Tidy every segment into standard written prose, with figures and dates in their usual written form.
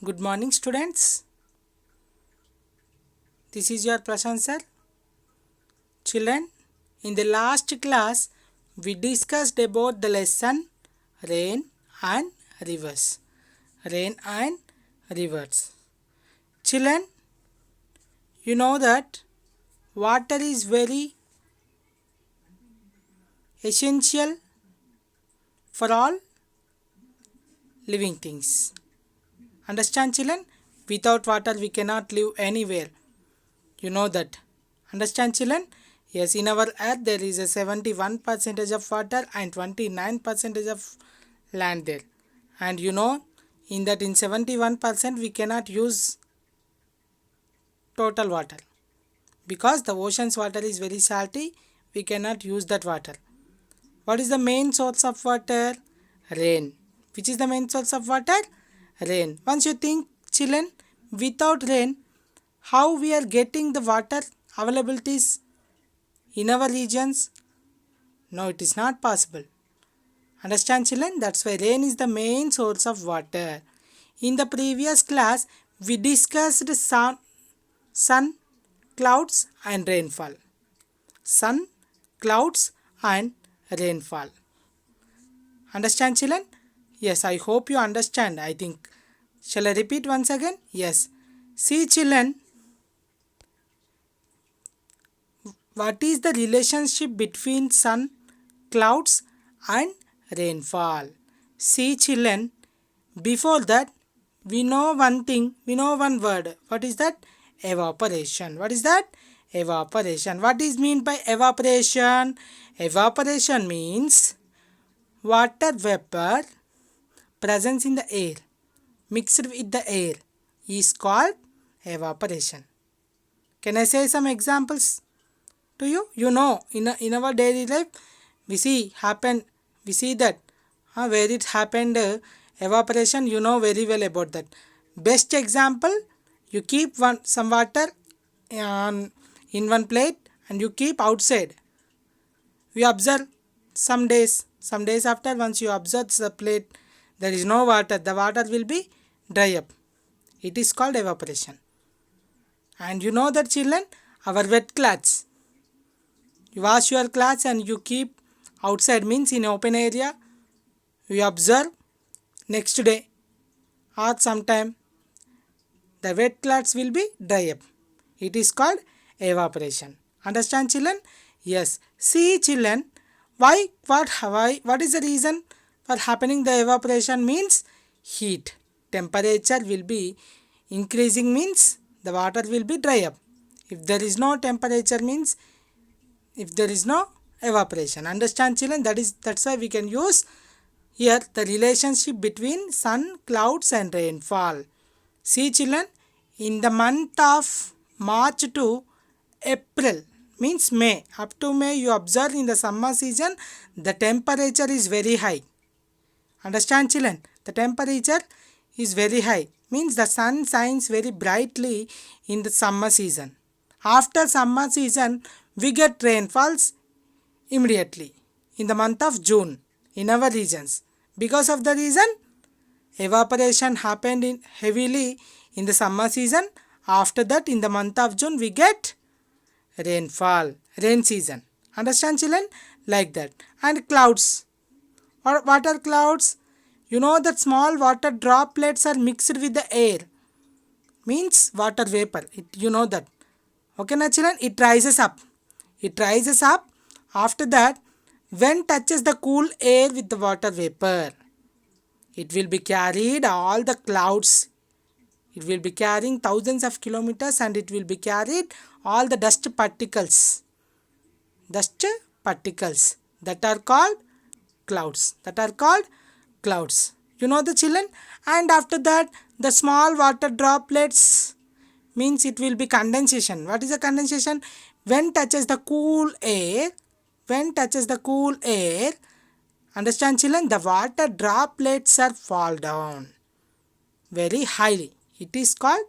Good morning, students. This is your Prashant sir. Children, in the last class, we discussed about the lesson rain and rivers. Rain and rivers. Children, you know that water is very essential for all living things. Understand, children? Without water, we cannot live anywhere. You know that. Understand, children? Yes, in our earth there is a 71% of water and 29% of land there. And you know, in 71% we cannot use total water because the ocean's water is very salty. We cannot use that water. What is the main source of water? Rain. Which is the main source of water? Rain. Once you think, children, without rain, how we are getting the water availabilities in our regions? No, it is not possible. Understand, children? That's why rain is the main source of water. In the previous class, we discussed sun, clouds and rainfall. Sun, clouds and rainfall. Understand, children? Yes, I hope you understand. I think. Shall I repeat once again? Yes. See, children, what is the relationship between sun, clouds and rainfall? See, children, before that, we know one thing, we know one word. What is that? Evaporation. What is that? Evaporation. What is meant by evaporation? Evaporation means water vapor presence in the air mixed with the air is called evaporation. Can I say some examples to you? You know, in our daily life, we see that where it happened, evaporation. You know very well about that. Best example, you keep some water in one plate and you keep outside. You observe some days after, once you observe the plate, there is no water. The water will be dry up. It is called evaporation. And you know that, children, our wet clothes. You wash your clothes and you keep outside, means in open area. You observe next day or sometime the wet clothes will be dry up. It is called evaporation. Understand, children? Yes. See, children, what is the reason for happening the evaporation? Means heat. Temperature will be increasing, means the water will be dry up. If there is no temperature, means if there is no evaporation. Understand, children? That's why we can use here the relationship between sun, clouds and rainfall. See, children, in the month of March to April, means May, up to May, you observe in the summer season the temperature is very high. Understand, children? The temperature is very high, means the sun shines very brightly in the summer season. After summer season, we get rainfalls immediately in the month of June in our regions. Because of the reason, evaporation happened heavily in the summer season. After that, in the month of June, we get rainfall, rain season. Understand, children? Like that. And clouds. What are clouds? You know that small water droplets are mixed with the air. Means water vapor. You know that. Okay, na, children? It rises up. It rises up. After that, when touches the cool air with the water vapor, it will be carried all the clouds. It will be carrying thousands of kilometers and it will be carried all the dust particles. Dust particles that are called clouds. You know the, children? And after that, the small water droplets, means it will be condensation. What is the condensation? When touches the cool air, understand, children? The water droplets are fall down very highly. It is called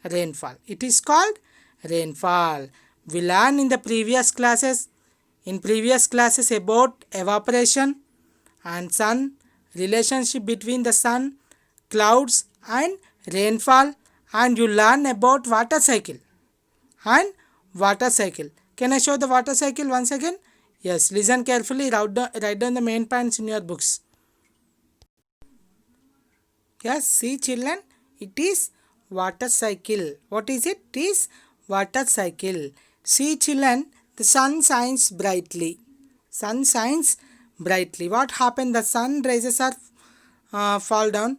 rainfall. We learned in the previous classes about evaporation and sun, relationship between the sun, clouds and rainfall, and you learn about water cycle and water cycle. Can I show the water cycle once again? Yes, listen carefully, write down the main points in your books. Yes, see children, it is water cycle. What is it? It is water cycle. See children, the sun shines brightly. Sun shines brightly. What happened? The sun rays are fall down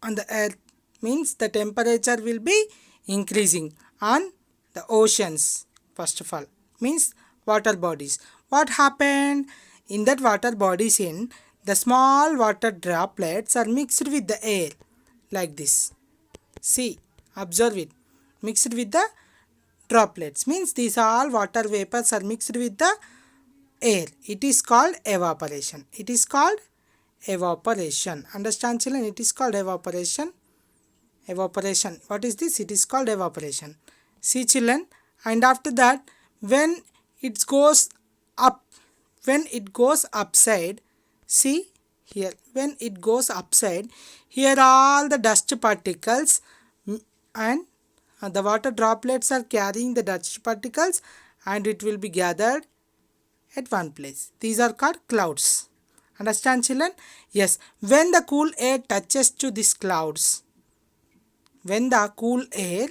on the earth, means the temperature will be increasing on the oceans. First of all, means water bodies. What happened in that water bodies? In the small water droplets are mixed with the air like this. See, observe it. Mixed with the droplets, means these all water vapors are mixed with the air. It is called evaporation. It is called evaporation. Understand children? It is called evaporation. Evaporation. What is this? It is called evaporation. See children, and after that, when it goes up, when it goes upside, see here, when it goes upside, here all the dust particles and the water droplets are carrying the dust particles, and it will be gathered at one place. These are called clouds. Understand children? Yes. When the cool air touches to these clouds, when the cool air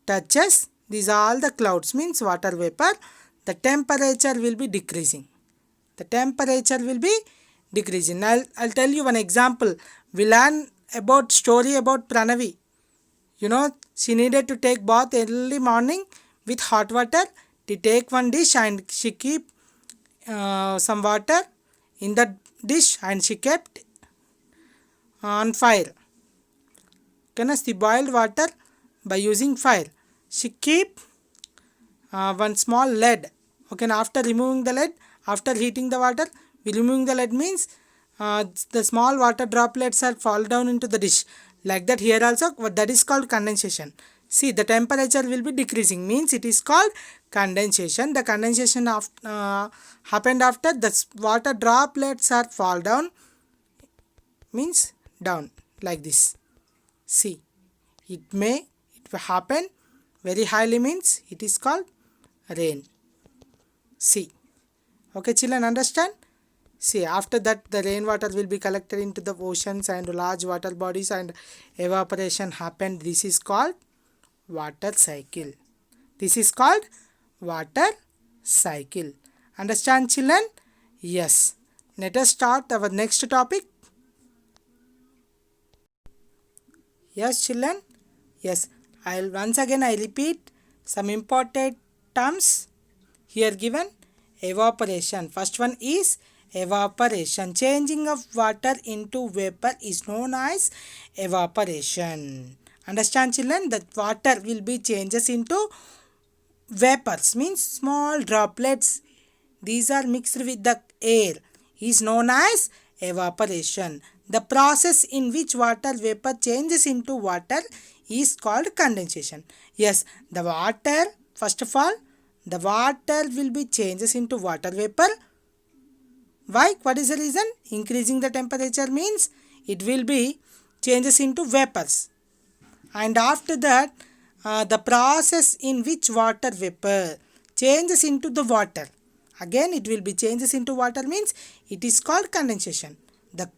touches these all the clouds, means water vapor, the temperature will be decreasing. The temperature will be decreasing. I'll tell you one example. We learn about story about Pranavi. You know, she needed to take bath early morning with hot water. To take one dish and she keep some water in the dish and she kept on fire. She boiled water by using fire. She keep one small lead. Okay, after removing the lead, after heating the water, removing the lead means the small water droplets are fall down into the dish. Like that here also, that is called condensation. See, the temperature will be decreasing, means it is called condensation. The condensation happened after the water droplets are fall down, means down like this. See, it happen very highly, means it is called rain. See, okay children, understand? See, after that the rainwater will be collected into the oceans and large water bodies and evaporation happened. This is called water cycle. This is called water cycle. Understand children? Yes. Let us start our next topic. Yes children? Yes. I repeat some important terms here given. Evaporation. First one is evaporation. Changing of water into vapor is known as evaporation. Understand children? That water will be changes into vapors, means small droplets. These are mixed with the air, is known as evaporation. The process in which water vapor changes into water is called condensation. Yes, the water, first of all, the water will be changes into water vapor. Why? What is the reason? Increasing the temperature means it will be changes into vapors. And after that, the process in which water vapor changes into the water. Again, it will be changes into water, means it is called condensation. The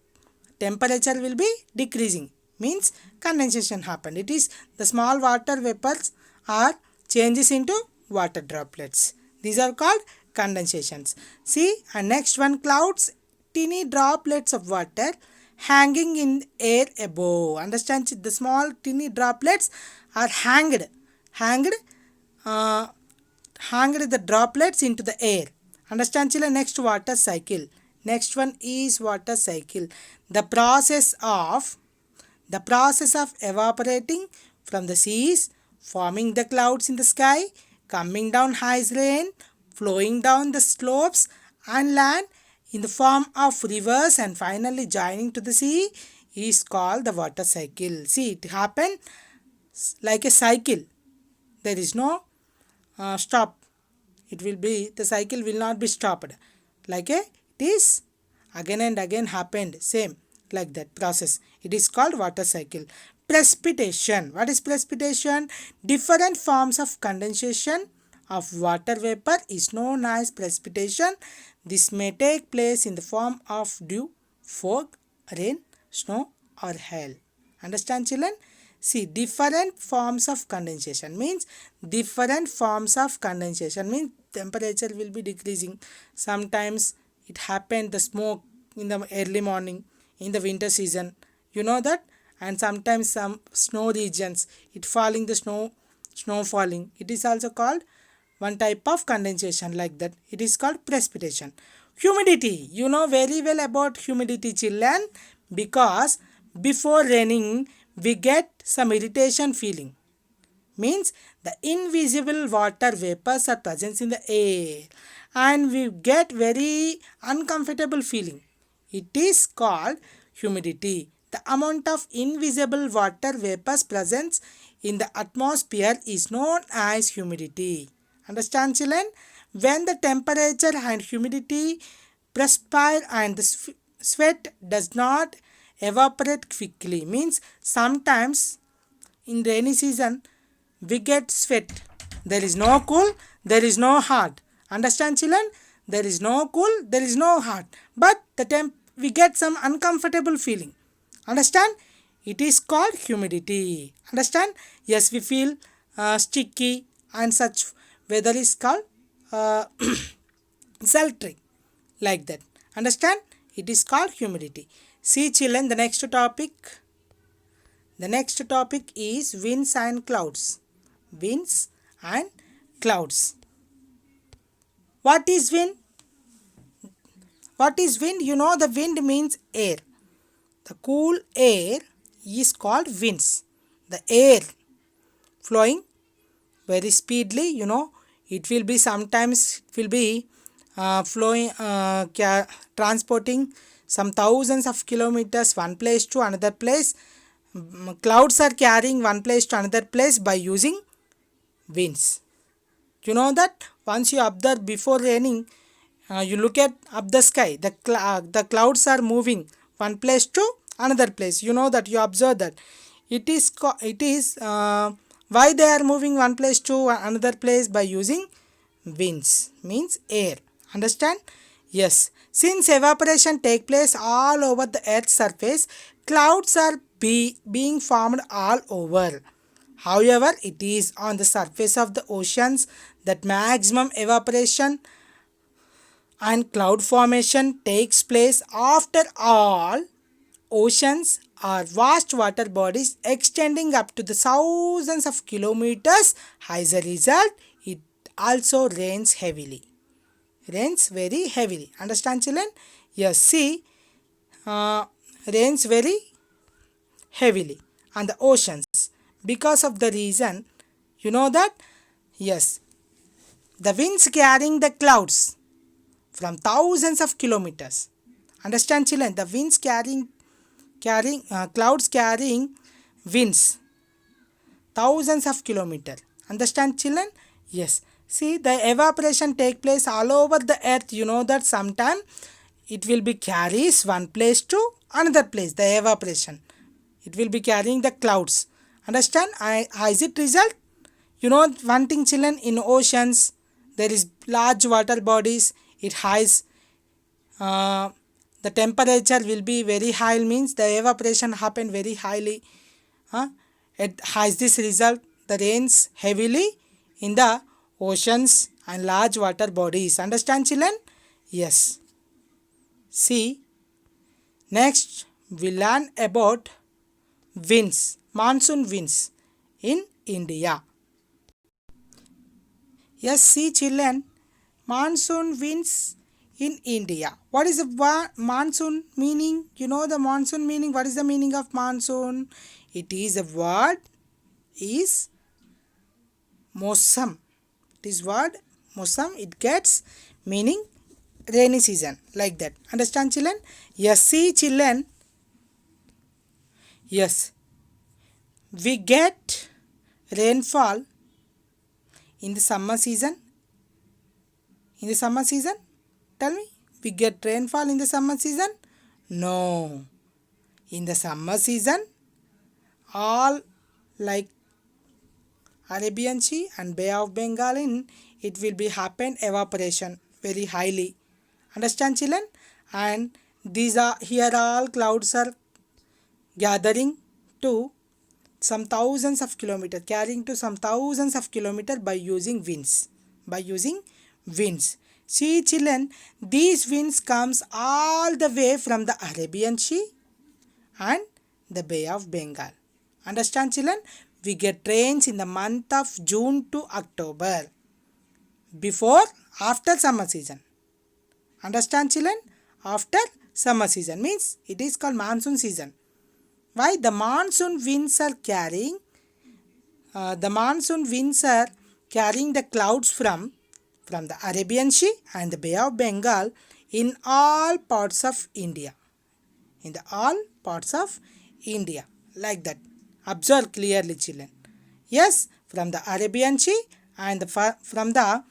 temperature will be decreasing, means condensation happened. It is the small water vapors are changes into water droplets. These are called condensations. See, and next one, clouds, teeny droplets of water hanging in air above. Understand? The small teeny droplets are hanged the droplets into the air. Understand children? Next, water cycle. Next one is water cycle. The process of evaporating from the seas, forming the clouds in the sky, coming down as rain, flowing down the slopes and land in the form of rivers, and finally joining to the sea is called the water cycle. See, it happened like a cycle. There is no stop. The cycle will not be stopped. Like it is again and again happened. Same like that process. It is called water cycle. Precipitation. What is precipitation? Different forms of condensation of water vapor is known as precipitation. This may take place in the form of dew, fog, rain, snow or hail. Understand children? See, different forms of condensation means temperature will be decreasing. Sometimes it happened the smoke in the early morning in the winter season. You know that? And sometimes some snow regions it falling the snow falling. It is also called one type of condensation like that. It is called precipitation. Humidity. You know very well about humidity children because before raining we get some irritation feeling. Means the invisible water vapors are present in the air and we get very uncomfortable feeling. It is called humidity. The amount of invisible water vapors present in the atmosphere is known as humidity. Understand children? When the temperature and humidity perspire and the sweat does not evaporate quickly means sometimes in rainy season we get sweat. There is no cool, there is no hot. Understand children? There is no cool, there is no hot. But we get some uncomfortable feeling. Understand? It is called humidity. Understand? Yes, we feel sticky and such weather is called sultry like that. Understand? It is called humidity. See children, the next topic. The next topic is winds and clouds. Winds and clouds. What is wind? What is wind? You know the wind means air. The cool air is called winds. The air flowing very speedily, you know, it will be sometimes it will be flowing, transporting some thousands of kilometers one place to another place. Clouds are carrying one place to another place by using winds. You know that once you observe before raining, you look at up the sky, the clouds are moving one place to another place. You know that, you observe that. It is why they are moving one place to another place by using winds, means air. Understand? Yes. Since evaporation take place all over the earth's surface, clouds are being formed all over. However, it is on the surface of the oceans that maximum evaporation and cloud formation takes place. After all, oceans are vast water bodies extending up to the thousands of kilometers. As a result, it also rains heavily. Rains very heavily. Understand children? Yes, see, rains very heavily on the oceans. Because of the reason, you know that? Yes, the winds carrying the clouds from thousands of kilometers. Understand children? The winds carrying clouds carrying winds thousands of kilometers. Understand children? Yes. See, the evaporation take place all over the earth. You know that sometime it will be carries one place to another place. The evaporation, it will be carrying the clouds. Understand? As it result, you know one thing children, in oceans there is large water bodies. It has the temperature will be very high, means the evaporation happen very highly. It has this result, the rains heavily in the oceans and large water bodies. Understand children? Yes. See, next we learn about winds, monsoon winds in India. Yes, see children, monsoon winds in India. What is the monsoon meaning? You know the monsoon meaning. What is the meaning of monsoon? It is a word is mosam. It is word mosam. It gets meaning rainy season like that. Understand children? Yes, see children. Yes, we get rainfall in the summer season. In the summer season, tell me, we get rainfall in the summer season? No. In the summer season, all like Arabian Sea and Bay of Bengal in it will be happen evaporation very highly. Understand children? And these are here all clouds are gathering to some thousands of kilometers, carrying to some thousands of kilometers by using winds. By using winds. See children, these winds comes all the way from the Arabian Sea and the Bay of Bengal. Understand children? We get rains in the month of June to October. Before, after summer season. Understand children? After summer season means it is called monsoon season. Why? The monsoon winds are carrying the clouds from the Arabian Sea and the Bay of Bengal in all parts of India. In the all parts of India. Like that. Observe clearly children. Yes, from the Arabian Sea and from the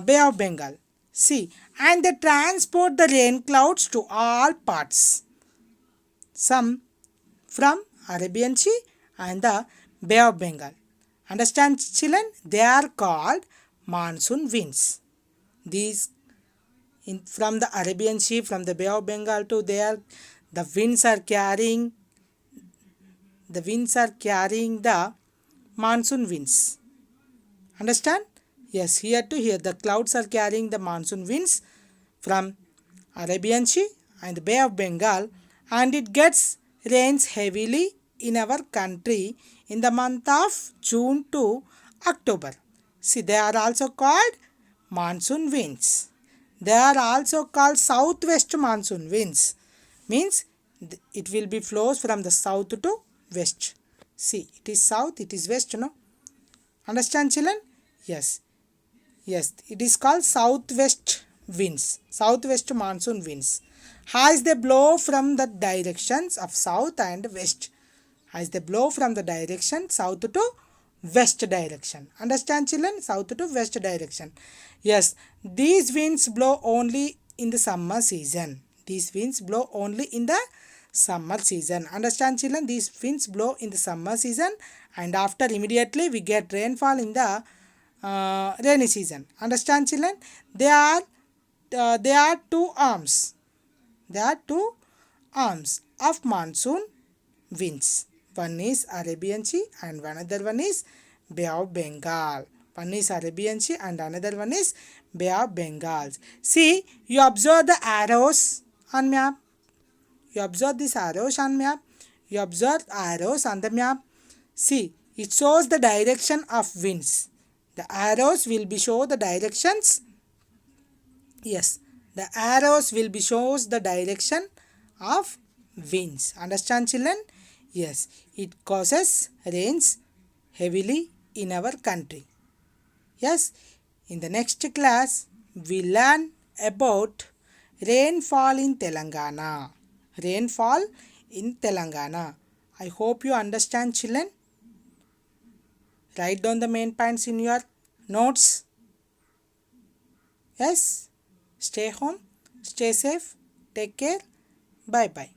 Bay of Bengal. See, and they transport the rain clouds to all parts. Some from Arabian Sea and the Bay of Bengal. Understand children? They are called monsoon winds. These from the Arabian Sea, from the Bay of Bengal to there, the winds are carrying the monsoon winds. Understand? Yes, here to here the clouds are carrying the monsoon winds from Arabian Sea and the Bay of Bengal, and it gets rains heavily in our country in the month of June to October. See, they are also called monsoon winds. They are also called southwest monsoon winds. Means it will be flows from the south to west. See, it is south, it is west, no? Understand children? Yes. Yes, it is called southwest winds, southwest monsoon winds. As they blow from the directions of south and west. As they blow from the direction south to west direction. Understand children? South to west direction. Yes, these winds blow only in the summer season. These winds blow only in the summer season. Understand children? These winds blow in the summer season, and after immediately we get rainfall in the rainy season. Understand children? There are two arms. There are two arms of monsoon winds. One is Arabian Sea and another one is Bay of Bengal. One is Arabian Sea and another one is Bay of Bengal. See, you observe the arrows on map. You observe these arrows on map. You observe arrows on the map. See, it shows the direction of winds. The arrows will be show the directions. Yes, the arrows will be shows the direction of winds. Understand children? Yes, it causes rains heavily in our country. Yes, in the next class we learn about rainfall in Telangana. Rainfall in Telangana. I hope you understand children. Write down the main points in your notes. Yes, stay home, stay safe, take care, bye bye.